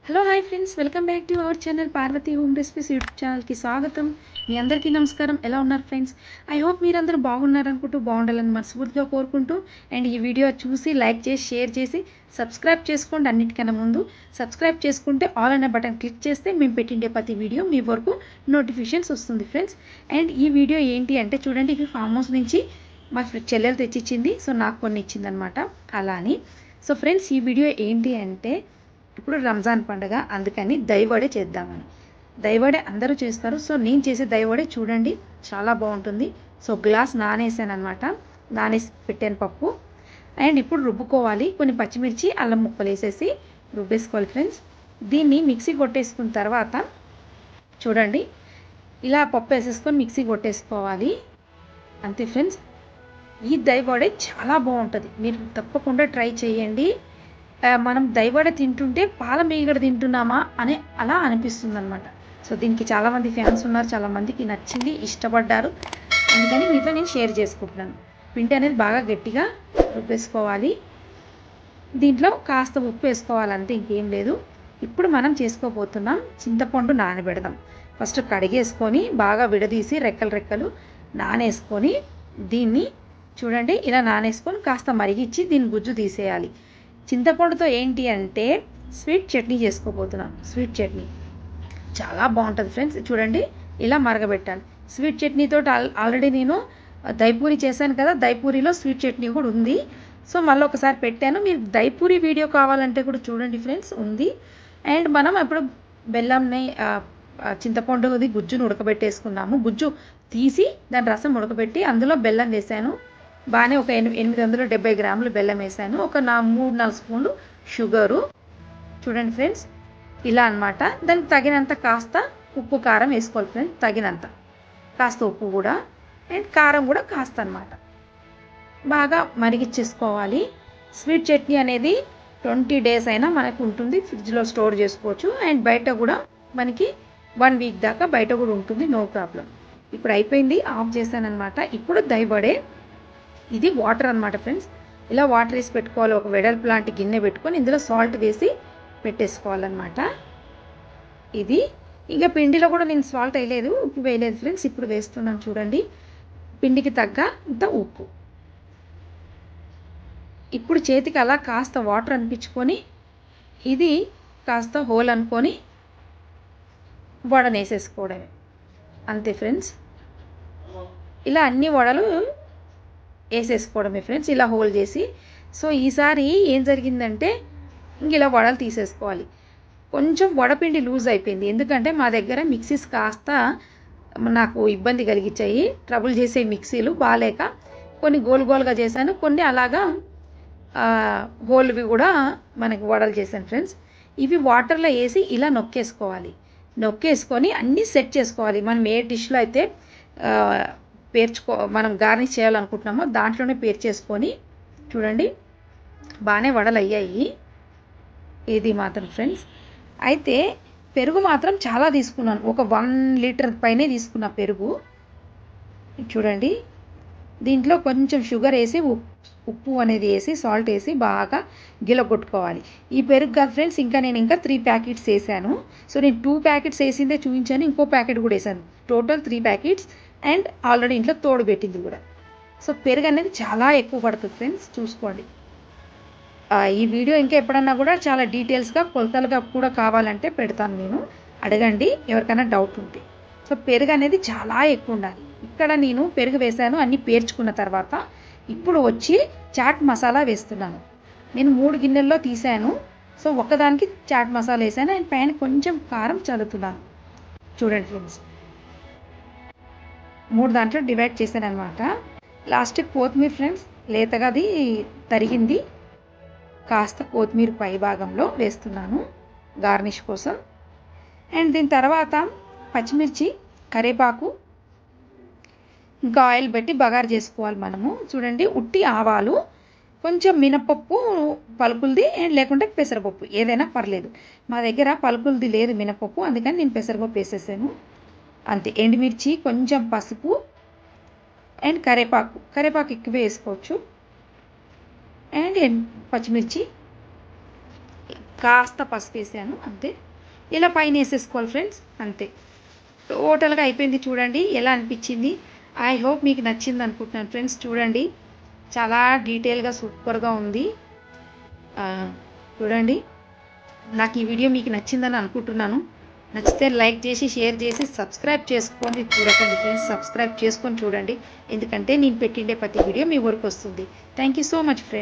Hello hi friends, welcome back to our channel Parvathi home recipes YouTube ఛానల్కి స్వాగతం. మీ అందరికీ నమస్కారం. ఎలా ఉన్నారు ఫ్రెండ్స్? ఐ హోప్ మీరందరూ బాగున్నారనుకుంటూ బాగుండాలని మనస్ఫూర్తిగా కోరుకుంటూ అండ్ ఈ వీడియో చూసి లైక్ చేసి షేర్ చేసి సబ్స్క్రైబ్ చేసుకోండి. అన్నిటికన్నా ముందు సబ్స్క్రైబ్ చేసుకుంటే ఆల్ అనే బటన్ క్లిక్ చేస్తే మేము పెట్టిండే ప్రతి వీడియో మీ వరకు నోటిఫికేషన్స్ వస్తుంది ఫ్రెండ్స్. అండ్ ఈ వీడియో ఏంటి అంటే చూడండి, ఇది ఫామ్ హౌస్ నుంచి మా చెల్లెలు తెచ్చిచ్చింది. సో నాకు కొన్ని ఇచ్చిందనమాట అలా అని. సో ఫ్రెండ్స్, ఈ వీడియో ఏంటి అంటే ఇప్పుడు రంజాన్ పండుగ, అందుకని దైవడే చేద్దామని. దైవడే అందరూ చేస్తారు. సో నేను చేసే దైవడే చూడండి, చాలా బాగుంటుంది. సో గ్లాస్ నానేసాను అనమాట, నానేసి పెట్టాను పప్పు. అండ్ ఇప్పుడు రుబ్బుకోవాలి. కొన్ని పచ్చిమిర్చి అల్లం ముక్కలు వేసేసి రుబ్బేసుకోవాలి ఫ్రెండ్స్. దీన్ని మిక్సీ కొట్టేసుకున్న తర్వాత చూడండి, ఇలా పప్పు వేసేసుకొని మిక్సీ కొట్టేసుకోవాలి. అంతే ఫ్రెండ్స్, ఈ దైవడే చాలా బాగుంటుంది. మీరు తప్పకుండా ట్రై చేయండి. మనం దైవడ తింటుంటే పాల మీగడ తింటున్నామా అని అలా అనిపిస్తుంది అనమాట. సో దీనికి చాలామంది ఫ్యాన్స్ ఉన్నారు, చాలామందికి నచ్చింది, ఇష్టపడ్డారు. అందుకని మీతో నేను షేర్ చేసుకుంటున్నాను. పిండి అనేది బాగా గట్టిగా రుబ్బేసుకోవాలి. దీంట్లో కాస్త ఉప్పు వేసుకోవాలంటే ఇంకేం లేదు. ఇప్పుడు మనం చేసుకోబోతున్నాం చింతపండు నానబెడదాం. ఫస్ట్ కడిగేసుకొని బాగా విడదీసి రెక్కలు నానేసుకొని దీన్ని చూడండి ఇలా నానేసుకొని కాస్త మరిగించి దీన్ని గుజ్జు తీసేయాలి. చింతపండుతో ఏంటి అంటే స్వీట్ చట్నీ చేసుకోబోతున్నాం. స్వీట్ చట్నీ చాలా బాగుంటుంది ఫ్రెండ్స్. చూడండి ఇలా మరగబెట్టాలి. స్వీట్ చట్నీతో ఆల్రెడీ నేను దైపూరి చేశాను కదా, దైపూరిలో స్వీట్ చట్నీ కూడా ఉంది. సో మళ్ళీ ఒకసారి పెట్టాను. మీరు దైపూరి వీడియో కావాలంటే కూడా చూడండి ఫ్రెండ్స్, ఉంది. అండ్ మనం ఇప్పుడు బెల్లంని చింతపండుది గుజ్జును ఉడకబెట్టేసుకున్నాము. గుజ్జు తీసి దాని రసం ఉడకబెట్టి అందులో బెల్లం వేసాను. బాగానే ఒక 870 గ్రాములు బెల్లం వేసాను. ఒక 3-4 స్పూన్లు షుగరు. చూడండి ఫ్రెండ్స్, ఇలా అనమాట. దానికి తగినంత కాస్త ఉప్పు కారం వేసుకోవాలి ఫ్రెండ్స్, తగినంత కాస్త ఉప్పు కూడా అండ్ కారం కూడా కాస్త అనమాట. బాగా మరిగిచ్చేసుకోవాలి. స్వీట్ చట్నీ అనేది 20 డేస్ అయినా మనకు ఉంటుంది, ఫ్రిడ్జ్లో స్టోర్ చేసుకోవచ్చు. అండ్ బయట కూడా మనకి 1 వీక్ దాకా బయట కూడా ఉంటుంది, నో ప్రాబ్లం. ఇప్పుడు అయిపోయింది, ఆఫ్ చేశాను అనమాట. ఇప్పుడు దైవడే ఇది వాటర్ అనమాట ఫ్రెండ్స్. ఇలా వాటర్ వేసి పెట్టుకోవాలి. ఒక వెడల్పు లాంటి గిన్నె పెట్టుకొని ఇందులో సాల్ట్ వేసి పెట్టేసుకోవాలన్నమాట. ఇది ఇంకా పిండిలో కూడా నేను సాల్ట్ వేయలేదు, ఉప్పు వేయలేదు ఫ్రెండ్స్. ఇప్పుడు వేస్తున్నాను చూడండి, పిండికి తగ్గ ఇంత ఉప్పు. ఇప్పుడు చేతికి అలా కాస్త వాటర్ అనిపించుకొని ఇది కాస్త హోల్ అనుకొని వడనేసేసుకోవడమే, అంతే ఫ్రెండ్స్. ఇలా అన్ని వడలు వేసేసుకోవడమే ఫ్రెండ్స్, ఇలా హోల్ చేసి. సో ఈసారి ఏం జరిగిందంటే ఇంక ఇలా వడలు తీసేసుకోవాలి. కొంచెం వడపిండి లూజ్ అయిపోయింది, ఎందుకంటే మా దగ్గర మిక్సీస్ కాస్త నాకు ఇబ్బంది కలిగించాయి. ట్రబుల్ చేసే మిక్సీలు బాగాలేక కొన్ని గోలుగా చేశాను, కొన్ని అలాగా హోల్వి కూడా మనకి వడలు చేశాను ఫ్రెండ్స్. ఇవి వాటర్లో వేసి ఇలా నొక్కేసుకొని అన్నీ సెట్ చేసుకోవాలి. మనం ఏ డిష్లో అయితే మనం గార్నిష్ చేయాలనుకుంటున్నామో దాంట్లోనే పేర్చేసుకొని చూడండి బాగానే వడలు అయ్యాయి. ఇది మాత్రం ఫ్రెండ్స్. అయితే పెరుగు మాత్రం చాలా తీసుకున్నాను, ఒక 1 లీటర్ పైనే తీసుకున్న పెరుగు. చూడండి దీంట్లో కొంచెం షుగర్ వేసి ఉప్పు అనేది వేసి సాల్ట్ వేసి బాగా గిలగొట్టుకోవాలి. ఈ పెరుగు కాదు ఫ్రెండ్స్, నేను ఇంకా 3 ప్యాకెట్స్ వేసాను. సో నేను 2 ప్యాకెట్స్ వేసిందే చూపించాను, ఇంకో ప్యాకెట్ కూడా వేసాను. Total 3 packets. అండ్ ఆల్రెడీ ఇంట్లో తోడు పెట్టింది కూడా. సో పెరుగు అనేది చాలా ఎక్కువ పడుతుంది ఫ్రెండ్స్, చూసుకోండి. ఈ వీడియో ఇంకా ఎప్పుడన్నా కూడా చాలా డీటెయిల్స్గా కొలతలుగా కూడా కావాలంటే పెడతాను, నేను అడగండి ఎవరికైనా డౌట్ ఉంటే. సో పెరుగు అనేది చాలా ఎక్కువ ఉండాలి. ఇక్కడ నేను పెరుగు వేసాను, అన్నీ పేర్చుకున్న తర్వాత ఇప్పుడు వచ్చి చాట్ మసాలా వేస్తున్నాను. నేను 3 గిన్నెల్లో తీసాను. సో ఒకదానికి చాట్ మసాలా వేసాను అండ్ పైన కొంచెం కారం చల్లుతున్నాను. చూడండి ఫ్రెండ్స్, 3 దాంట్లో డివైడ్ చేశాను అనమాట. లాస్ట్కి కొత్తిమీర ఫ్రెండ్స్, లేతగా అది తరిగింది కాస్త కొత్తిమీర పై భాగంలో వేస్తున్నాను గార్నిష్ కోసం. అండ్ దీని తర్వాత పచ్చిమిర్చి, కరివేపాకు, ఇంకా ఆయిల్ పెట్టి బగారు చేసుకోవాలి మనము. చూడండి ఉట్టి ఆవాలు, కొంచెం మినపప్పు పలుకులది అండ్ లేకుంటే పెసరపప్పు ఏదైనా పర్లేదు. మా దగ్గర పలుకులది లేదు మినపప్పు, అందుకని నేను పెసరపప్పు వేసేసాను అంతే. ఎండుమిర్చి, కొంచెం పసుపు అండ్ కరివేపాకు ఎక్కువ వేసుకోవచ్చు. అండ్ పచ్చిమిర్చి కాస్త పసుపు వేసాను అంతే. ఇలా పైన వేసేసుకోవాలి ఫ్రెండ్స్, అంతే. టోటల్గా అయిపోయింది. చూడండి ఎలా అనిపించింది. ఐ హోప్ మీకు నచ్చింది అనుకుంటున్నాను ఫ్రెండ్స్. చూడండి చాలా డీటెయిల్గా సూపర్గా ఉంది. చూడండి, నాకు ఈ వీడియో మీకు నచ్చిందని అనుకుంటున్నాను. నచ్చితే లైక్ చేసి షేర్ చేసి సబ్స్క్రైబ్ చేసుకోండి. చూడకండి ఫ్రెండ్స్, సబ్స్క్రైబ్ చేసుకొని చూడండి. ఎందుకంటే నేను పెట్టిండే ప్రతి వీడియో మీ వరకు వస్తుంది. Thank you so much friends.